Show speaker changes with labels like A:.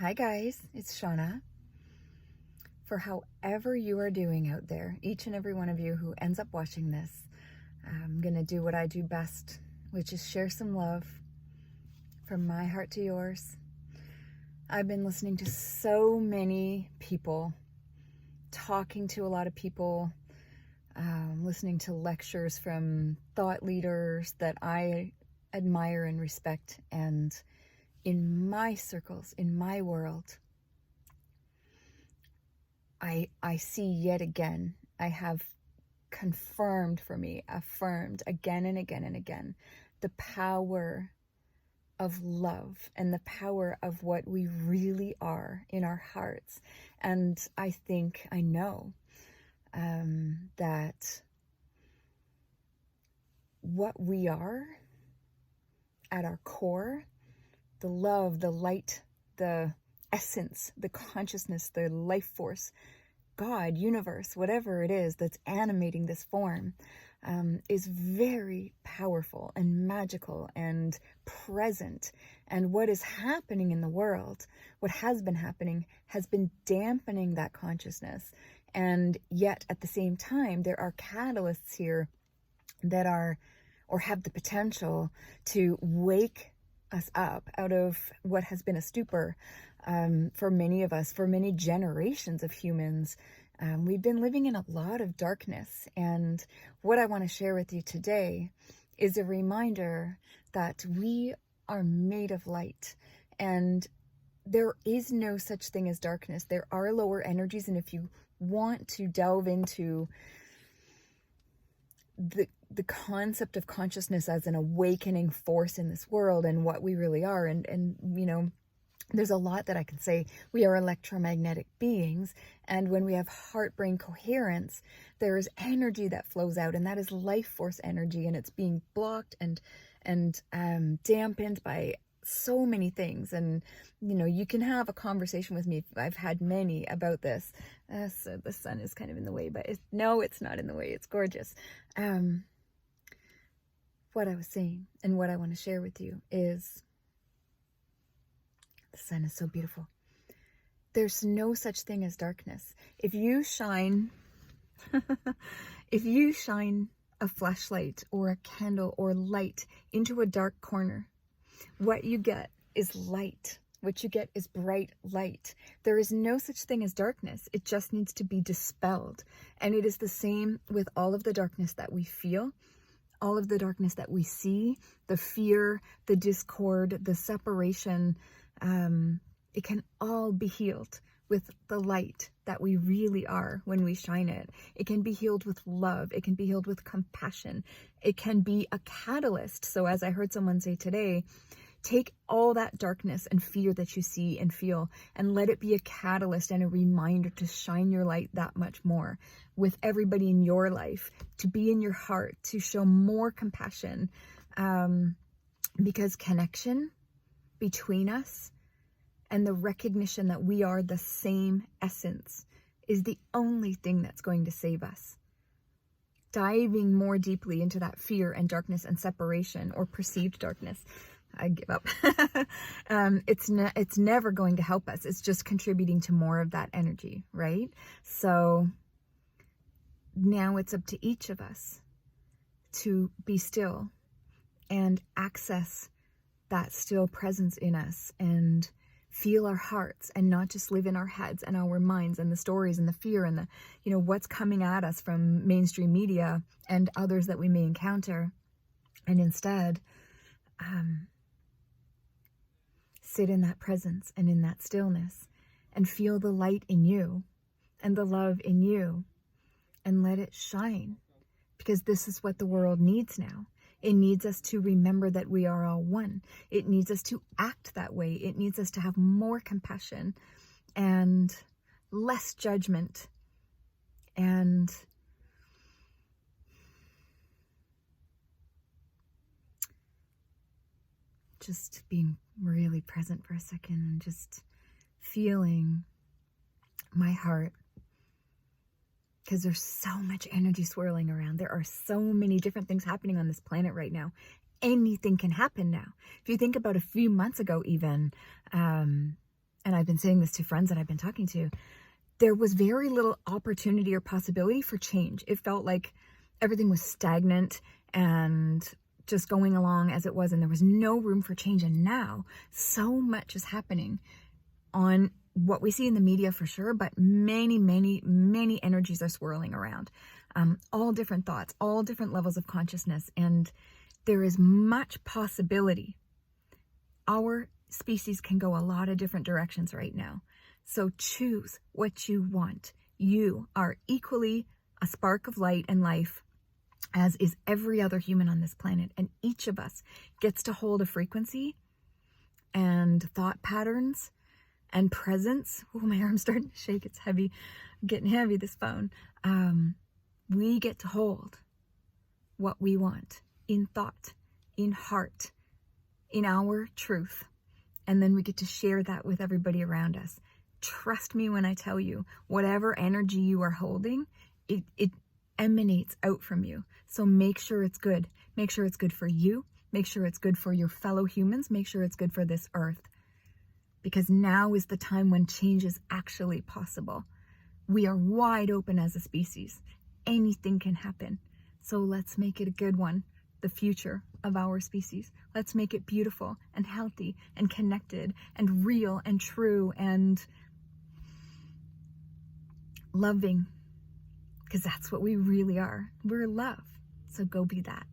A: Hi guys, it's Shauna. For however you are doing out there, each and every one of you who ends up watching this, I'm going to do what I do best, which is share some love from my heart to yours. I've been listening to so many people, talking to a lot of people, listening to lectures from thought leaders that I admire and respect. And in my circles, in my world, I see yet again, I have confirmed for me, affirmed again and again and again, the power of love and the power of what we really are in our hearts. And I think, I know that what we are at our core, the love, the light, the essence, the consciousness, the life force, God, universe, whatever it is that's animating this form, is very powerful and magical and present. And what is happening in the world, what has been happening, has been dampening that consciousness. And yet at the same time, there are catalysts here that are, or have the potential to wake us up out of what has been a stupor for many of us, for many generations of humans. We've been living in a lot of darkness, and what I want to share with you today is a reminder that we are made of light, and there is no such thing as darkness. There are lower energies, and if you want to delve into the concept of consciousness as an awakening force in this world and what we really are, and you know, there's a lot that I can say. We are electromagnetic beings, and when we have heart-brain coherence, there is energy that flows out, and that is life force energy, and it's being blocked and dampened by so many things. And you know, you can have a conversation with me. I've had many about this. So the sun is kind of in the way, but no, it's not in the way. It's gorgeous. What I was saying and what I want to share with you is, the sun is so beautiful. There's no such thing as darkness. If you shine, if you shine a flashlight or a candle or light into a dark corner, what you get is light. What you get is bright light. There is no such thing as darkness. It just needs to be dispelled. And it is the same with all of the darkness that we feel, all of the darkness that we see, the fear, the discord, the separation. It can all be healed with the light that we really are when we shine it. It can be healed with love. It can be healed with compassion. It can be a catalyst. So as I heard someone say today, take all that darkness and fear that you see and feel and let it be a catalyst and a reminder to shine your light that much more with everybody in your life, to be in your heart, to show more compassion, because connection between us and the recognition that we are the same essence is the only thing that's going to save us. Diving more deeply into that fear and darkness and separation, or perceived darkness, I give up. It's never going to help us. It's just contributing to more of that energy, right? So now it's up to each of us to be still and access that still presence in us and feel our hearts, and not just live in our heads and our minds and the stories and the fear and the, you know, what's coming at us from mainstream media and others that we may encounter. And instead, sit in that presence and in that stillness and feel the light in you and the love in you and let it shine, because this is what the world needs now. It needs us to remember that we are all one. It needs us to act that way. It needs us to have more compassion and less judgment and just being really present for a second and just feeling my heart, because there's so much energy swirling around. There are so many different things happening on this planet right now. Anything can happen now. If you think about a few months ago even, and I've been saying this to friends that I've been talking to, there was very little opportunity or possibility for change. It felt like everything was stagnant and just going along as it was, and there was no room for change. And now so much is happening on what we see in the media for sure, but many, many, many energies are swirling around. All different thoughts, all different levels of consciousness, and there is much possibility. Our species can go a lot of different directions right now. So choose what you want. You are equally a spark of light and life, as is every other human on this planet. And each of us gets to hold a frequency and thought patterns and presence. Oh, my arm's starting to shake. It's heavy. I'm getting heavy, this phone. We get to hold what we want in thought, in heart, in our truth. And then we get to share that with everybody around us. Trust me when I tell you, whatever energy you are holding, it emanates out from you. So make sure it's good. Make sure it's good for you. Make sure it's good for your fellow humans. Make sure it's good for this earth. Because now is the time when change is actually possible. We are wide open as a species. Anything can happen. So let's make it a good one. The future of our species. Let's make it beautiful and healthy and connected and real and true and loving, because that's what we really are. We're love. So go be that.